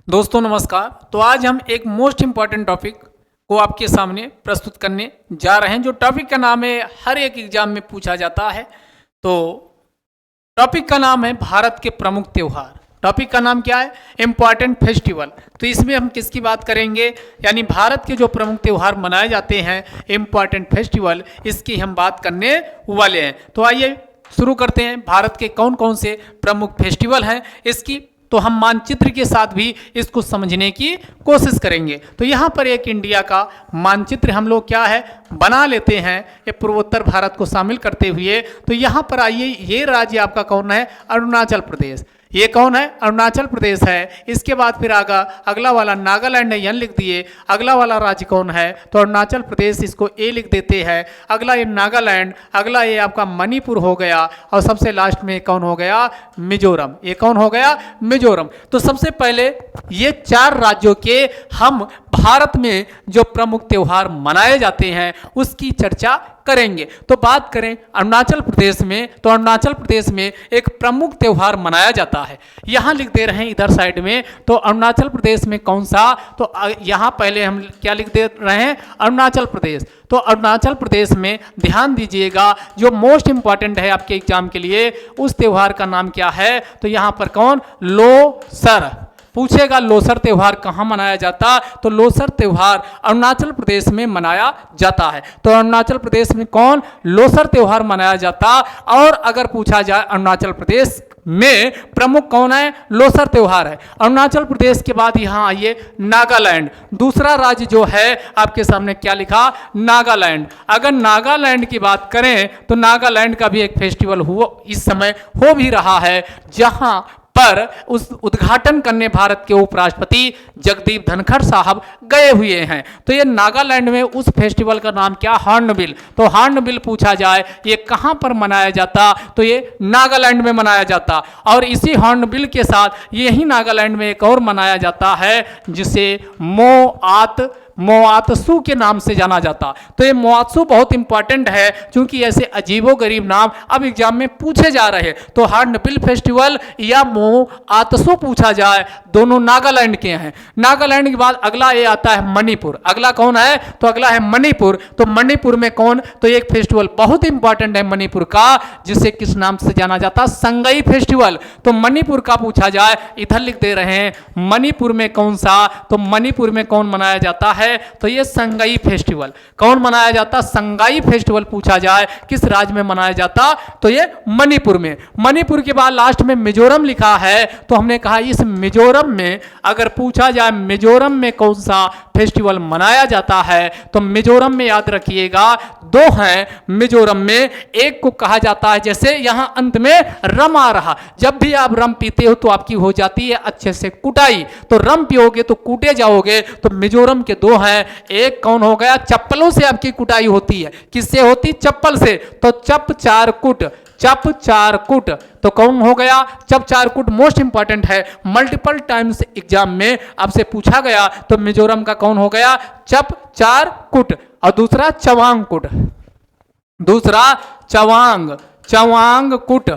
दोस्तों नमस्कार। तो आज हम एक मोस्ट इम्पॉर्टेंट टॉपिक को आपके सामने प्रस्तुत करने जा रहे हैं। जो टॉपिक का नाम है हर एक एग्जाम में पूछा जाता है। तो टॉपिक का नाम है भारत के प्रमुख त्योहार। टॉपिक का नाम क्या है? Important festival. तो इसमें हम किसकी बात करेंगे? यानी भारत के जो प्रमुख त्योहार मनाए जाते हैं, इम्पॉर्टेंट फेस्टिवल, इसकी हम बात करने वाले हैं। तो आइए शुरू करते हैं। भारत के कौन कौन से प्रमुख फेस्टिवल हैं इसकी तो हम मानचित्र के साथ भी इसको समझने की कोशिश करेंगे। तो यहाँ पर एक इंडिया का मानचित्र हम लोग क्या है बना लेते हैं, ये पूर्वोत्तर भारत को शामिल करते हुए। तो यहाँ पर आइए, ये राज्य आपका कौन है? अरुणाचल प्रदेश। ये कौन है? अरुणाचल प्रदेश है। इसके बाद फिर अगला वाला नागालैंड है, यन लिख दिए। अगला वाला राज्य कौन है? तो अरुणाचल प्रदेश, इसको ए लिख देते हैं। अगला ये नागालैंड, अगला ये आपका मणिपुर हो गया, और सबसे लास्ट में कौन हो गया? मिजोरम। ये कौन हो गया? मिजोरम। तो सबसे पहले ये चार राज्यों के हम भारत में जो प्रमुख त्योहार मनाए जाते हैं उसकी चर्चा करेंगे। तो बात करें अरुणाचल प्रदेश में, तो अरुणाचल प्रदेश में एक प्रमुख त्योहार मनाया जाता है। यहां लिख दे रहे हैं इधर साइड में। तो अरुणाचल प्रदेश में कौन सा? तो यहां पहले हम क्या लिख दे रहे हैं? अरुणाचल प्रदेश। तो अरुणाचल प्रदेश में ध्यान दीजिएगा, जो मोस्ट इंपॉर्टेंट है आपके एग्जाम के लिए, उस त्योहार का नाम क्या है? तो यहां पर कौन? लोसर। पूछेगा लोसर त्योहार कहाँ मनाया जाता? तो लोसर त्योहार अरुणाचल प्रदेश में मनाया जाता है। तो अरुणाचल प्रदेश में कौन? लोसर त्योहार मनाया जाता। और अगर पूछा जाए अरुणाचल प्रदेश में प्रमुख कौन है? लोसर त्योहार है। अरुणाचल प्रदेश के बाद यहाँ आइए नागालैंड। दूसरा राज्य जो है आपके सामने क्या लिखा? नागालैंड। अगर नागालैंड की बात करें तो नागालैंड का भी एक फेस्टिवल हुआ इस समय हो भी रहा है, जहां पर उस उद्घाटन करने भारत के उपराष्ट्रपति जगदीप धनखड़ साहब गए हुए हैं। तो ये नागालैंड में उस फेस्टिवल का नाम क्या? हॉर्नबिल। तो हॉर्नबिल पूछा जाए ये कहां पर मनाया जाता? तो ये नागालैंड में मनाया जाता। और इसी हॉर्नबिल के साथ यही नागालैंड में एक और मनाया जाता है जिसे मोआत्सु के नाम से जाना जाता। तो ये मोआत्सु बहुत इंपॉर्टेंट है, क्योंकि ऐसे अजीबोगरीब नाम अब एग्जाम में पूछे जा रहे हैं। तो हॉर्नबिल फेस्टिवल या मोआत्सु पूछा जाए, दोनों नागालैंड के हैं। नागालैंड के बाद अगला ये आता है मणिपुर। अगला कौन है? तो अगला है मणिपुर। तो मणिपुर में कौन? तो एक फेस्टिवल बहुत इंपॉर्टेंट है मणिपुर का, जिसे किस नाम से जाना जाता? संगई फेस्टिवल। तो मणिपुर का पूछा जाए, इधर लिख दे रहे हैं मणिपुर में कौन सा? तो मणिपुर में कौन मनाया जाता है? तो ये संगाई फेस्टिवल। कौन मनाया जाता? संगाई फेस्टिवल पूछा जाए किस राज्य में मनाया जाता? तो ये मणिपुर में। मणिपुर के बाद लास्ट में मिजोरम लिखा है। तो हमने कहा इस मिजोरम में अगर पूछा जाए मिजोरम में कौन सा फेस्टिवल मनाया जाता है, तो मिजोरम में याद रखिएगा दो हैं मिजोरम में। एक को कहा जाता है, जैसे यहां अंत में रम आ रहा, जब भी आप रम पीते हो तो आपकी हो जाती है अच्छे से कुटाई। तो रम पियोगे तो कूटे जाओगे। तो मिजोरम के दो हैं। एक कौन हो गया? चप्पलों से आपकी कुटाई होती है। किससे होती? चप्पल से। तो चप चार कुट, चप चार कुट। तो कौन हो गया? चप चार कुट मोस्ट इंपॉर्टेंट है, मल्टीपल टाइम्स एग्जाम में आपसे पूछा गया। तो मिजोरम का कौन हो गया? चप चार कुट। और दूसरा चवांग कुट, दूसरा चवांग कुट।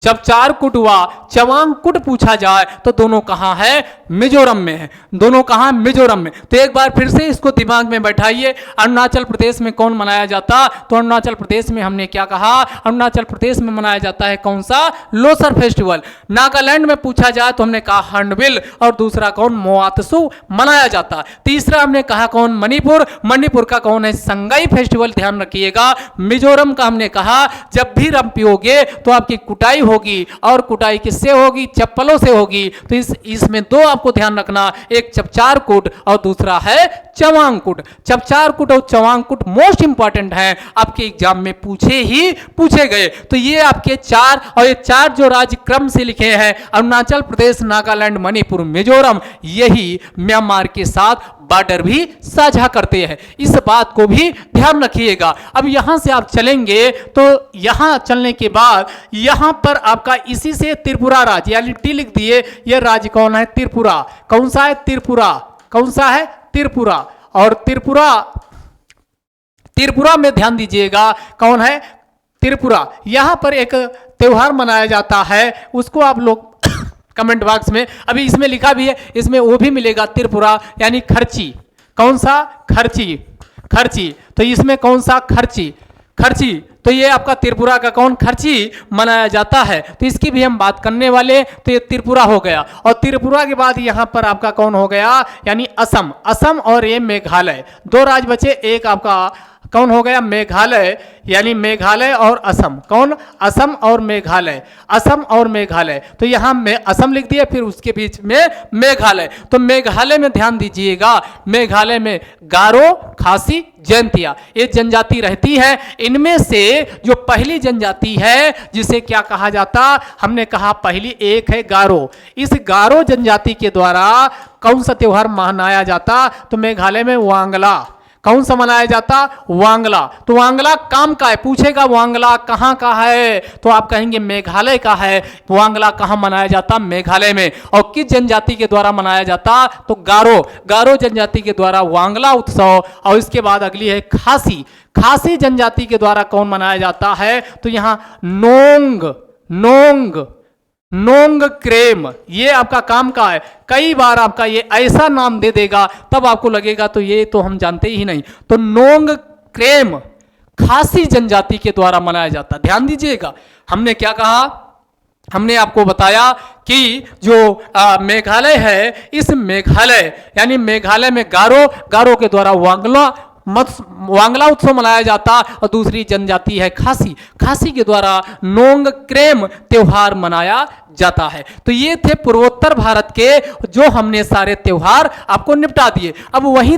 जब चार कुट हुआ, चवांग कुट पूछा जाए तो दोनों कहां है? मिजोरम में है। दोनों कहां? मिजोरम में। तो एक बार फिर से इसको दिमाग में बैठाइए। अरुणाचल प्रदेश में कौन मनाया जाता? तो अरुणाचल प्रदेश में हमने क्या कहा? अरुणाचल प्रदेश में मनाया जाता है कौन सा? लोसर फेस्टिवल। नागालैंड में पूछा जाए तो हमने कहा हॉर्नबिल, और दूसरा कौन? मोआत्सु मनाया जाता। तीसरा हमने कहा कौन? मणिपुर। मणिपुर का कौन है? संगाई फेस्टिवल। ध्यान रखिएगा। मिजोरम का हमने कहा जब भी रम पियोगे तो आपकी कुटाई होगी, और कुटाई किससे होगी? चप्पलों से होगी। तो इसमें दो आपको ध्यान रखना, एक चपचार कुट और दूसरा है चवांग कुट। चपचार कुट और चवांग कुट मोस्ट इंपॉर्टेंट है, आपके एग्जाम में पूछे गए। तो ये आपके चार, और ये चार जो राज्य क्रम से लिखे हैं, अरुणाचल प्रदेश, नागालैंड, मणिपुर, मिजोरम, यही म्यांमार के साथ बॉर्डर भी साझा करते हैं। इस बात को भी ध्यान रखिएगा। अब यहां से आप चलेंगे तो यहां चलने के बाद यहां पर आपका इसी से त्रिपुरा राज्य, यानी टी लिख दिए। यह राज्य कौन है? त्रिपुरा। कौन सा है? त्रिपुरा। कौन सा है? त्रिपुरा। और त्रिपुरा में ध्यान दीजिएगा कौन है? त्रिपुरा। यहां पर एक त्योहार मनाया जाता है, उसको आप लोग कमेंट बॉक्स में। अभी इसमें लिखा भी है, इसमें वो भी मिलेगा त्रिपुरा यानी खर्ची। कौन सा? खर्ची। खर्ची, तो इसमें कौन सा? खर्ची। खर्ची, तो ये आपका त्रिपुरा का कौन? खर्ची मनाया जाता है। तो इसकी भी हम बात करने वाले। तो ये त्रिपुरा हो गया, और त्रिपुरा के बाद यहाँ पर आपका कौन हो गया? यानी असम। असम और ये मेघालय, दो राज्य बचे। एक आपका कौन हो गया? मेघालय, यानी मेघालय और असम। कौन? असम और मेघालय। असम और मेघालय, तो यहाँ में असम लिख दिया, फिर उसके बीच में मेघालय। तो मेघालय में ध्यान दीजिएगा, मेघालय में गारो, खासी, जयंतिया ये जनजाति रहती है। इनमें से जो पहली जनजाति है जिसे क्या कहा जाता? हमने कहा पहली एक है गारो। इस गारो जनजाति के द्वारा कौन सा त्योहार मनाया जाता? तो मेघालय में वांगला। कौन सा मनाया जाता? वांगला। तो वांगला काम का है, पूछेगा वांगला कहाँ का है, तो आप कहेंगे मेघालय का है। वांगला कहाँ मनाया जाता? मेघालय में। और किस जनजाति के द्वारा मनाया जाता? तो गारो। गारो जनजाति के द्वारा वांगला उत्सव। और इसके बाद अगली है खासी। खासी जनजाति के द्वारा कौन मनाया जाता है? तो यहाँ नोंग। नोंग, नोंगक्रेम, ये आपका काम का है। कई बार आपका ये ऐसा नाम दे देगा तब आपको लगेगा तो ये तो हम जानते ही नहीं। तो नोंगक्रेम खासी जनजाति के द्वारा मनाया जाता। ध्यान दीजिएगा, हमने क्या कहा? हमने आपको बताया कि जो मेघालय है, इस मेघालय यानी मेघालय में गारो, गारो के द्वारा वांगला उत्सव मनाया जाता। और दूसरी जनजाति है खासी, खासी के द्वारा नोंगक्रेम त्योहार मनाया जाता है। तो ये थे पूर्वोत्तर भारत के जो हमने सारे त्योहार आपको निपटा दिए। अब वहीं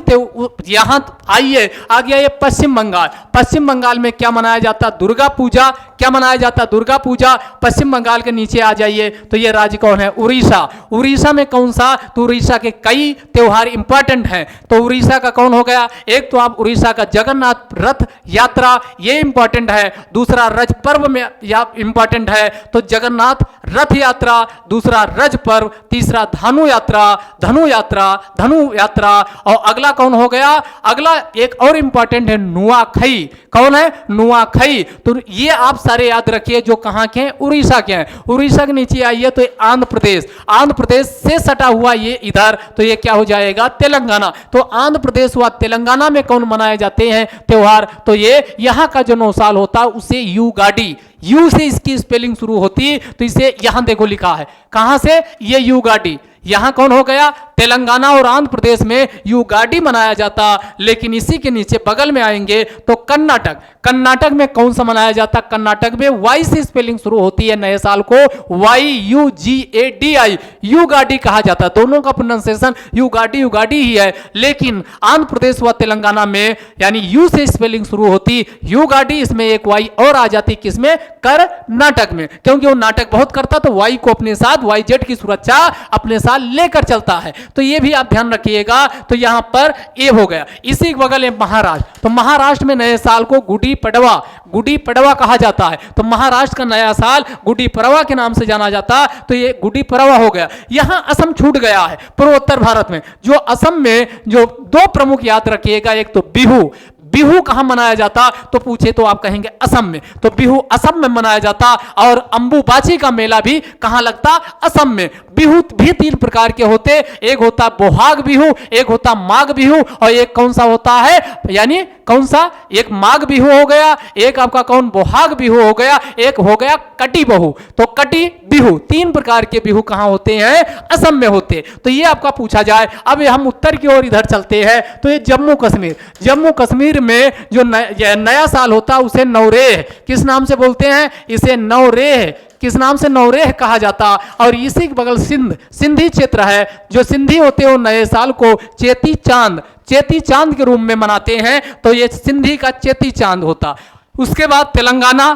यहाँ आइए, आ गया ये पश्चिम बंगाल। पश्चिम बंगाल में क्या मनाया जाता? दुर्गा पूजा। क्या मनाया जाता? दुर्गा पूजा। पश्चिम बंगाल के नीचे आ जाइए तो ये राज्य कौन है? उड़ीसा। उड़ीसा में कौन सा? तो उड़ीसा के कई त्योहार इंपॉर्टेंट हैं। तो उड़ीसा का कौन हो गया? एक तो आप उड़ीसा का जगन्नाथ रथ यात्रा, ये इंपॉर्टेंट है। दूसरा रज पर्व में या इंपॉर्टेंट है, तो जगन्नाथ रथ यात्रा, दूसरा रज पर्व, तीसरा धनु यात्रा। धनु यात्रा, धनु यात्रा। और अगला कौन हो गया? अगला एक और इंपॉर्टेंट है नुआखई। कौन है? नुआखई। तो ये आप सारे याद रखिए जो कहां के हैं? उड़ीसा के हैं। उड़ीसा के नीचे आइए तो आंध्र प्रदेश। आंध्र प्रदेश से सटा हुआ ये इधर, तो ये क्या हो जाएगा? तेलंगाना। तो आंध्र प्रदेश व तेलंगाना में कौन मनाए जाते हैं त्योहार? तो ये यहां का जो 9 साल होता है उसे युगाडी, यू से इसकी स्पेलिंग शुरू होती, तो इसे यहां देखो लिखा है। कहां से? ये युगाडी। यहां कौन हो गया? तेलंगाना और आंध्र प्रदेश में युगाडी मनाया जाता। लेकिन इसी के नीचे बगल में आएंगे तो कर्नाटक। कर्नाटक में कौन सा मनाया जाता? कर्नाटक में वाई से स्पेलिंग शुरू होती है नए साल को, YUGADI, युगाडी कहा जाता है। दोनों का प्रोनाउंसिएशन युगाडी युगाडी ही है। लेकिन आंध्र प्रदेश व तेलंगाना में यानी यू से स्पेलिंग शुरू होती युगाडी, इसमें एक वाई और आ जाती। किसमें? कर्नाटक में। क्योंकि वो नाटक बहुत करता तो वाई को अपने साथ, YZ की सुरक्षा अपने साथ लेकर चलता है। तो ये भी आप ध्यान रखिएगा। तो यहां पर ये हो गया। इसी के बगल में महाराष्ट्र। तो महाराष्ट्र में नए साल को गुड़ी पड़वा, गुड़ी पड़वा कहा जाता है। तो महाराष्ट्र का नया साल गुड़ी पड़वा के नाम से जाना जाता। तो ये गुड़ी पड़वा हो गया। यहां असम छूट गया है पूर्वोत्तर भारत में। जो असम में जो 2 प्रमुख याद रखिएगा, एक तो बिहू। बिहू कहां मनाया जाता? तो पूछे तो आप कहेंगे असम में। तो बिहू असम में मनाया जाता। और अंबुबाची का मेला भी कहां लगता? असम में। बिहू भी 3 प्रकार के होते, एक होता बोहाग बिहू, एक होता माघ बिहू, और एक कौन सा होता है? यानी कौन सा? एक माघ बिहू हो गया, एक आपका कौन? बोहाग बिहू हो गया, एक हो गया कटी बहू। तो कटी बिहू, 3 प्रकार के बिहू कहां होते हैं? असम में होते। तो ये आपका पूछा जाए। अब हम उत्तर की ओर इधर चलते हैं तो ये जम्मू कश्मीर। जम्मू कश्मीर में जो नया साल होता है उसे नवरेह, किस नाम से बोलते हैं? इसे नवरेह। किस नाम से? नवरेह कहा जाता। और इसी के बगल सिंधी क्षेत्र है। जो सिंधी होते हैं वो नए साल को चेती चांद, चेती चांद के रूप में मनाते हैं। तो ये सिंधी का चेती चांद होता। उसके बाद तेलंगाना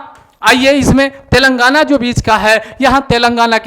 आइए, इसमें तेलंगाना जो बीच का है, यहां तेलंगाना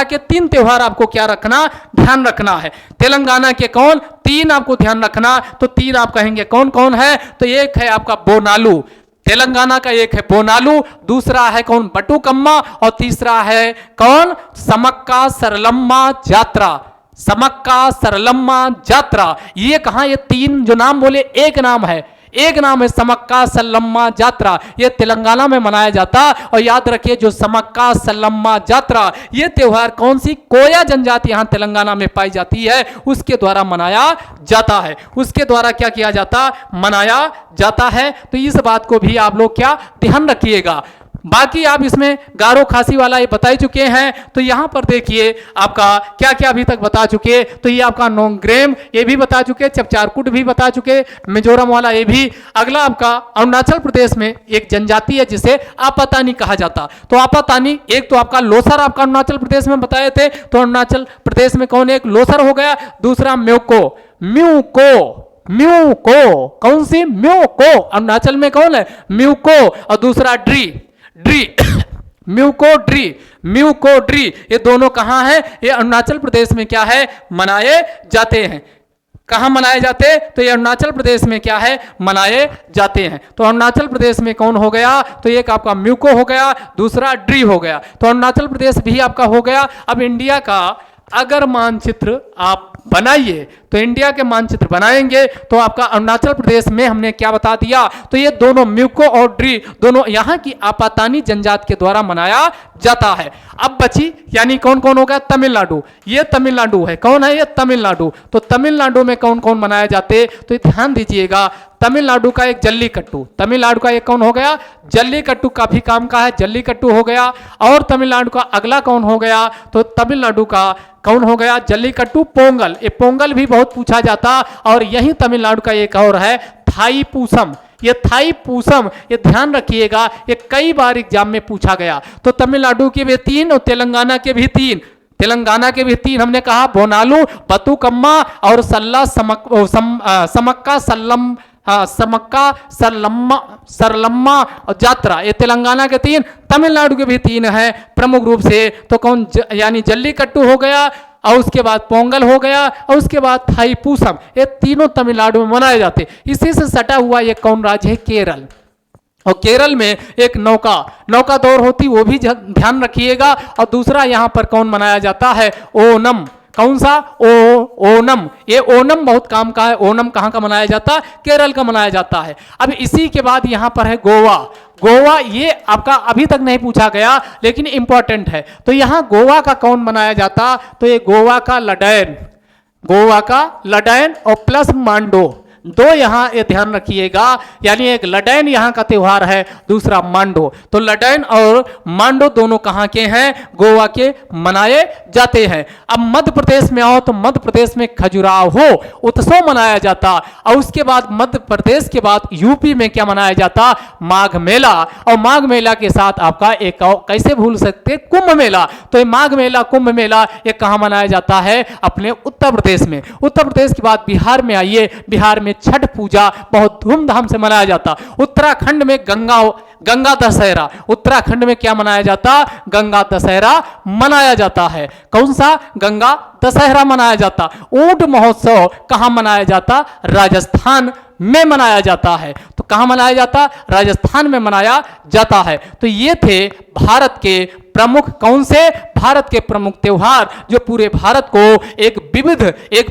के 3 त्योहार आपको क्या रखना? ध्यान रखना है। तेलंगाना के कौन? 3 आपको ध्यान रखना। तो 3 आप कहेंगे कौन कौन है? तो एक है आपका बोनालू, तेलंगाना का एक है बोनालू, दूसरा है कौन? बटुकम्मा, और तीसरा है कौन? समक्का सरलम्मा जात्रा। समक्का सरलम्मा जात्रा। ये कहां? ये 3 जो नाम बोले एक नाम है, एक नाम है समक्का सल्लम्मा जात्रा, ये तेलंगाना में मनाया जाता। और याद रखिए जो समक्का सल्लम्मा जात्रा, ये त्योहार कौन सी कोया जनजाति यहां तेलंगाना में पाई जाती है उसके द्वारा मनाया जाता है, उसके द्वारा क्या किया जाता, मनाया जाता है। तो इस बात को भी आप लोग क्या ध्यान रखिएगा। बाकी आप इसमें गारो खासी वाला ये बता ही चुके हैं। तो यहां पर देखिए आपका क्या क्या अभी तक बता चुके, तो ये आपका नोंग्रेम ये भी बता चुके, चपचारकुट भी बता चुके, मिजोरम वाला ये भी। अगला आपका अरुणाचल प्रदेश में एक जनजाति है जिसे आपातानी कहा जाता। तो आपातानी एक तो आपका लोसर आपका अरुणाचल प्रदेश में बताए थे, तो अरुणाचल प्रदेश में कौन, एक लोसर हो गया, दूसरा म्योको, म्यूको कौन सी, म्यूको अरुणाचल में कौन है, म्यूको, और दूसरा ड्री म्यूको ड्री, ये दोनों कहां है, ये अरुणाचल प्रदेश में क्या है, मनाए जाते हैं। कहां मनाए जाते हैं, तो ये अरुणाचल प्रदेश में क्या है, मनाए जाते हैं। तो अरुणाचल प्रदेश में कौन हो गया, तो एक आपका म्यूको हो गया, दूसरा ड्री हो गया। तो अरुणाचल प्रदेश भी आपका हो गया। अब इंडिया का अगर मानचित्र आप बनाइए, तो इंडिया के मानचित्र बनाएंगे तो आपका अरुणाचल प्रदेश में हमने क्या बता दिया, तो ये दोनों म्यूको और ड्री दोनों यहाँ की आपातानी जनजाति के द्वारा मनाया जाता है। अब बची यानी कौन कौन हो गया, तमिलनाडु, ये तमिलनाडु है, कौन है ये, तमिलनाडु। तो तमिलनाडु में कौन कौन मनाए जाते, तो ध्यान दीजिएगा। तमिलनाडु का एक जल्लीकट्टू, तमिलनाडु का एक कौन हो गया, जल्लीकट्टू, काफी काम का है, जल्लीकट्टू हो गया। और तमिलनाडु का अगला कौन हो गया, तो तमिलनाडु का कौन हो गया, जल्लीकट्टू, पोंगल, ये पोंगल भी बहुत पूछा जाता। और यही तमिलनाडु का एक और है थाई पूसम, ये थाई पूसम, ये ध्यान रखिएगा, ये कई बार एग्जाम में पूछा गया। तो तमिलनाडु के भी 3 और तेलंगाना के भी 3, तेलंगाना के भी 3 हमने कहा, बोनालू, बतुकम्मा और समक्का सल्लम, समक्का सरलम्मा और जात्रा, ये तेलंगाना के 3, तमिलनाडु के भी 3 है प्रमुख रूप से। तो कौन यानी जल्लीकट्टू हो गया, और उसके बाद पोंगल हो गया, और उसके बाद थाईपूसम, ये तीनों तमिलनाडु में मनाए जाते। इसी से सटा हुआ ये कौन राज्य है, केरल। और केरल में एक नौका दौड़ होती, वो भी ध्यान रखिएगा। और दूसरा यहाँ पर कौन मनाया जाता है, ओनम, कौन सा, ओनम, ये ओनम बहुत काम का है। ओनम कहाँ का मनाया जाता, केरल का मनाया जाता है। अब इसी के बाद यहाँ पर है गोवा, गोवा ये आपका अभी तक नहीं पूछा गया लेकिन इंपॉर्टेंट है। तो यहाँ गोवा का कौन मनाया जाता, तो ये गोवा का लडैन और प्लस मांडो, 2 यहाँ ये ध्यान रखिएगा। यानी एक लडैन यहाँ का त्योहार है, दूसरा मांडो। तो लडैन और मांडो दोनों कहाँ के हैं, गोवा के मनाए जाते हैं। अब मध्य प्रदेश में आओ तो मध्य प्रदेश में खजुराहो उत्सव मनाया जाता। और उसके बाद मध्य प्रदेश के बाद यूपी में क्या मनाया जाता, माघ मेला। और माघ मेला के साथ आपका एक कैसे भूल सकते, कुंभ मेला। तो ये माघ मेला, कुंभ मेला ये कहाँ मनाया जाता है, अपने उत्तर प्रदेश में। उत्तर प्रदेश के बाद बिहार में आइए, बिहार में छठ पूजा बहुत धूमधाम से मनाया जाता। उत्तराखंड में गंगा दशहरा, उत्तराखंड में क्या मनाया जाता, गंगा दशहरा मनाया जाता है। कौन सा, गंगा दशहरा मनाया जाता। ऊंट महोत्सव कहां मनाया जाता, राजस्थान में मनाया जाता है। तो कहां मनाया जाता, राजस्थान में मनाया जाता है। तो ये थे भारत के प्रमुख, कौन से, भारत के प्रमुख त्योहार जो पूरे भारत को एक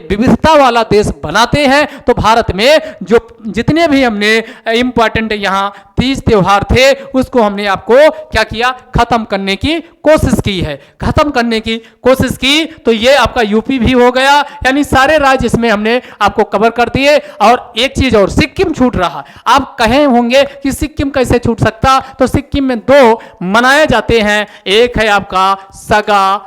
विविधता वाला देश बनाते हैं। तो भारत में जो जितने भी हमने इंपॉर्टेंट यहाँ 30 त्योहार थे उसको हमने आपको क्या किया, खत्म करने की कोशिश की है, खत्म करने की कोशिश की। तो ये आपका यूपी भी हो गया, यानी सारे राज्य इसमें हमने आपको कवर कर दिए। और एक चीज और, सिक्किम छूट रहा। आप कहे होंगे कि सिक्किम कैसे छूट सकता, तो सिक्किम में 2 मनाए जाते हैं, एक है आपका सगा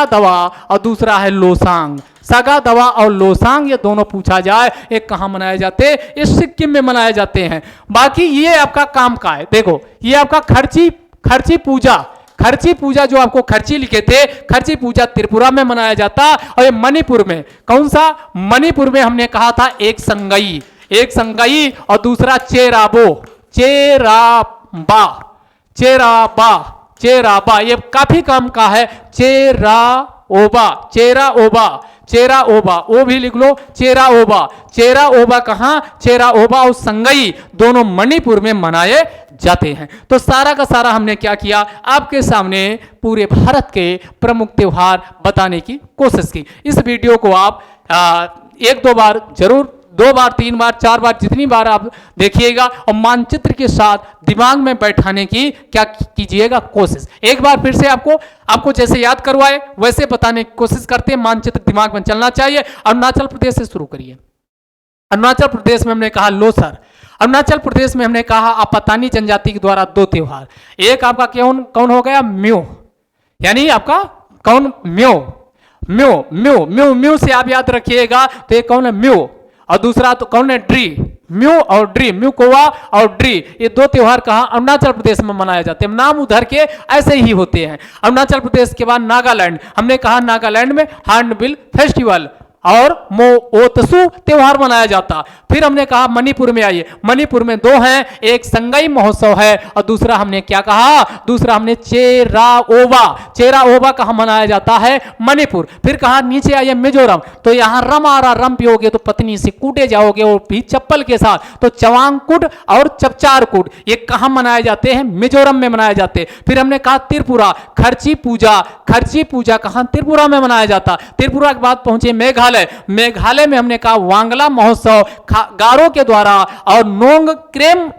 दवा और दूसरा है लोसांग। सगा दवा और लोसांग ये दोनों पूछा जाए, एक कहां मनाए जाते, ये सिक्किम में मनाए जाते हैं। बाकी ये आपका काम का है, देखो ये आपका खर्ची पूजा जो आपको खर्ची लिखे थे, खर्ची पूजा त्रिपुरा में मनाया जाता। और ये मणिपुर में, कौन सा, मणिपुर में हमने कहा था एक संगई और दूसरा चेराबा, ये काफी काम का है। चेराओबा वो भी लिख लो, चेराओबा कहां, चेराओबा और संगई दोनों मणिपुर में मनाए जाते हैं। तो सारा का सारा हमने क्या किया, आपके सामने पूरे भारत के प्रमुख त्योहार बताने की कोशिश की। इस वीडियो को आप 1-2 बार जरूर 2 बार 3 बार 4 बार जितनी बार आप देखिएगा और मानचित्र के साथ दिमाग में बैठाने की क्या कीजिएगा कोशिश। एक बार फिर से आपको जैसे याद करवाए वैसे बताने की कोशिश करते हैं। मानचित्र दिमाग में चलना चाहिए। अरुणाचल प्रदेश से शुरू करिए। अरुणाचल प्रदेश में हमने कहा लोसर। अरुणाचल प्रदेश में हमने कहा आपतानी जनजाति के द्वारा 2 त्योहार। एक आपका कौन हो गया? म्यो, यानी आपका कौन? म्यो। म्यो म्यो म्यो म्यो से आप याद रखिएगा तो एक कौन है? म्यो। और दूसरा तो कौन है? ड्री। म्यो और ड्री, म्यो कोवा और ड्री, ये 2 त्योहार कहाँ? अरुणाचल प्रदेश में मनाए जाते हैं। नाम उधर के ऐसे ही होते हैं। अरुणाचल प्रदेश के बाद नागालैंड। हमने कहा नागालैंड में हार्नबिल फेस्टिवल और मोओत्सु त्योहार मनाया जाता। फिर हमने कहा मणिपुर में आइए। मणिपुर में 2 हैं, एक संगाई महोत्सव है और दूसरा हमने क्या कहा? दूसरा हमने चेराओबा। चेराओबा कहाँ मनाया जाता है? मणिपुर। फिर कहा नीचे आइए मिजोरम। तो यहाँ रम आ रहा, रम पियोगे तो पत्नी से कूटे जाओगे और भी चप्पल के साथ। तो चवांगकुट और चपचारकुट ये कहाँ मनाए जाते हैं? मिजोरम में मनाए जाते हैं। फिर हमने कहा त्रिपुरा, खर्ची पूजा। खर्ची पूजा कहाँ? त्रिपुरा में मनाया जाता। त्रिपुरा के बाद पहुंचे मेघालय। मेघालय में हमने कहा वांगला महोत्सव गारो के द्वारा और नोंग क्रेम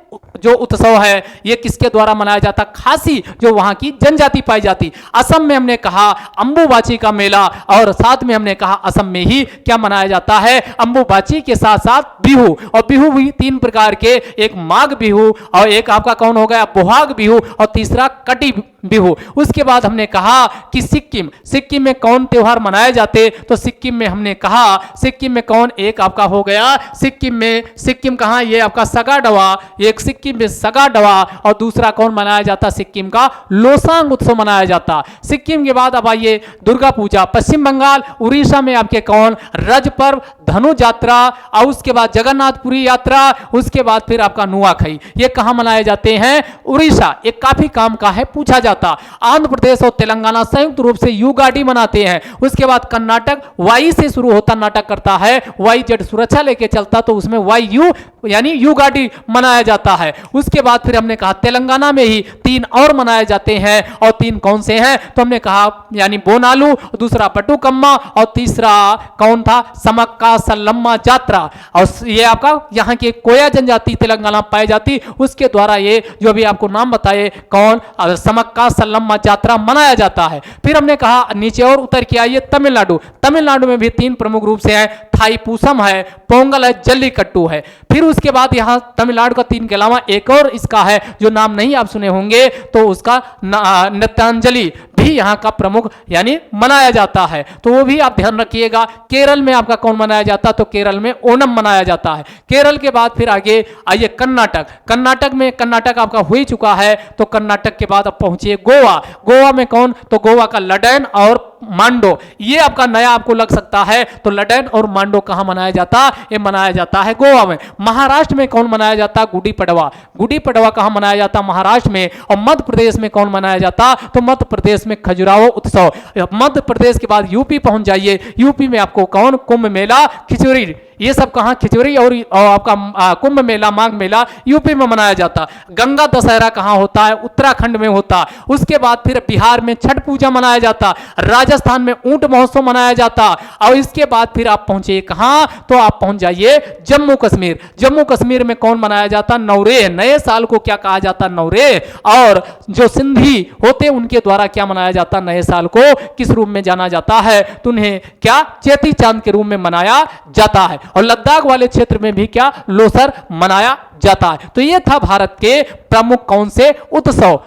जो उत्सव है ये किसके द्वारा मनाया जाता? खासी, जो वहां की जनजाति पाई जाती। असम में हमने कहा अंबुबाची का मेला और साथ में हमने कहा असम में ही क्या मनाया जाता है? अंबुबाची के साथ साथ बिहू। और बिहू भी 3 प्रकार के, एक माघ बिहू और एक आपका कौन हो गया? बोहाग बिहू और तीसरा कटी बिहू। उसके बाद हमने कहा कि सिक्किम। सिक्किम में कौन त्योहार मनाए जाते? तो सिक्किम में हमने कहा सिक्किम में कौन? एक आपका हो गया सिक्किम में, सिक्किम कहाँ? ये आपका सगाडवा, एक सिक्किम में सगाडवा और दूसरा कौन मनाया जाता? सिक्किम का लोसांग उत्सव मनाया जाता। सिक्किम के बाद अब आइए दुर्गा पूजा। पश्चिम बंगाल, उड़ीसा में आपके कौन? रज पर्व, धनु यात्रा और उसके बाद जगन्नाथपुरी यात्रा, उसके बाद फिर आपका नुआखाई। ये कहाँ मनाए जाते हैं? उड़ीसा। एक काफी काम का है, पूछा जाता। आंध्र प्रदेश और तेलंगाना संयुक्त रूप से युगाडी मनाते हैं। उसके बाद कर्नाटक वाई से शुरू होता नाटक करता है, वाई जेड सुरक्षा लेके चलता तो उसमें वाई यू यानी युगाडी मनाया जाता है। उसके बाद फिर हमने कहा तेलंगाना में ही 3 और मनाए जाते हैं और 3 कौन से हैं? तो हमने कहा यानी बोनालू, दूसरा बटुकम्मा और तीसरा कौन था? समक्का सल्लम्मा यात्रा। और ये आपका यहाँ की कोया जनजाति तेलंगाना पाई जाती, उसके द्वारा ये जो भी आपको नाम बताए कौन? समक्का सल्लम्मा यात्रा मनाया जाता है। फिर हमने कहा नीचे और उतर के आइए तमिलनाडु। तमिलनाडु में भी 3 प्रमुख रूप से हैं, थाईपूसम है, पोंगल है, जल्लीकट्टू है। फिर उसके बाद यहाँ तमिलनाडु का 3 के अलावा एक और इसका है जो नाम नहीं आप सुने होंगे, तो उसका नृत्यांजलि भी यहाँ का प्रमुख यानी मनाया जाता है, तो वो भी आप ध्यान रखिएगा। केरल में आपका कौन मनाया जाता? तो केरल में ओणम मनाया जाता है। केरल के बाद फिर आगे आइए कर्नाटक। कर्नाटक में कर्नाटक आपका हो ही चुका है, तो कर्नाटक के बाद अब पहुंचिए गोवा। गोवा में कौन? तो गोवा का लडैन और मांडो, ये आपका नया आपको लग सकता है। तो लडैन और मांडो कहां मनाया जाता? ये मनाया जाता है गोवा में। महाराष्ट्र में कौन मनाया जाता? गुड़ी पड़वा। गुड़ी पड़वा कहां मनाया जाता? महाराष्ट्र में। और मध्य प्रदेश में कौन मनाया जाता? तो मध्य प्रदेश में खजुराहो उत्सव। मध्य प्रदेश के बाद यूपी पहुंच जाइए। यूपी में आपको कौन? कुंभ मेला, खिचड़ी, ये सब कहां? खिचड़ी और आपका कुंभ मेला, माघ मेला यूपी में मनाया जाता। गंगा दशहरा कहां होता है? उत्तराखंड में होता। उसके बाद फिर बिहार में छठ पूजा मनाया जाता। राजस्थान में ऊंट महोत्सव मनाया जाता। और इसके बाद फिर आप पहुंचे कहां? तो आप पहुंच जाइए जम्मू कश्मीर। जम्मू कश्मीर में कौन मनाया जाता? नवरेह। नए साल को क्या कहा जाता? नवरेह। और जो सिंधी होते उनके द्वारा क्या मनाया जाता? नए साल को किस रूप में जाना जाता है? तो उन्हें क्या? चेती चांद के रूप में मनाया जाता है। और लद्दाख वाले क्षेत्र में भी क्या? लोसर मनाया जाता है। तो ये था भारत के प्रमुख कौन से उत्सव।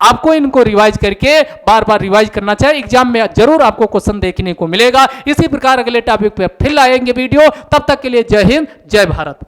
आपको इनको रिवाइज करके बार बार रिवाइज करना चाहिए, एग्जाम में जरूर आपको क्वेश्चन देखने को मिलेगा। इसी प्रकार अगले टॉपिक पे फिर लाएंगे वीडियो। तब तक के लिए जय हिंद, जय भारत।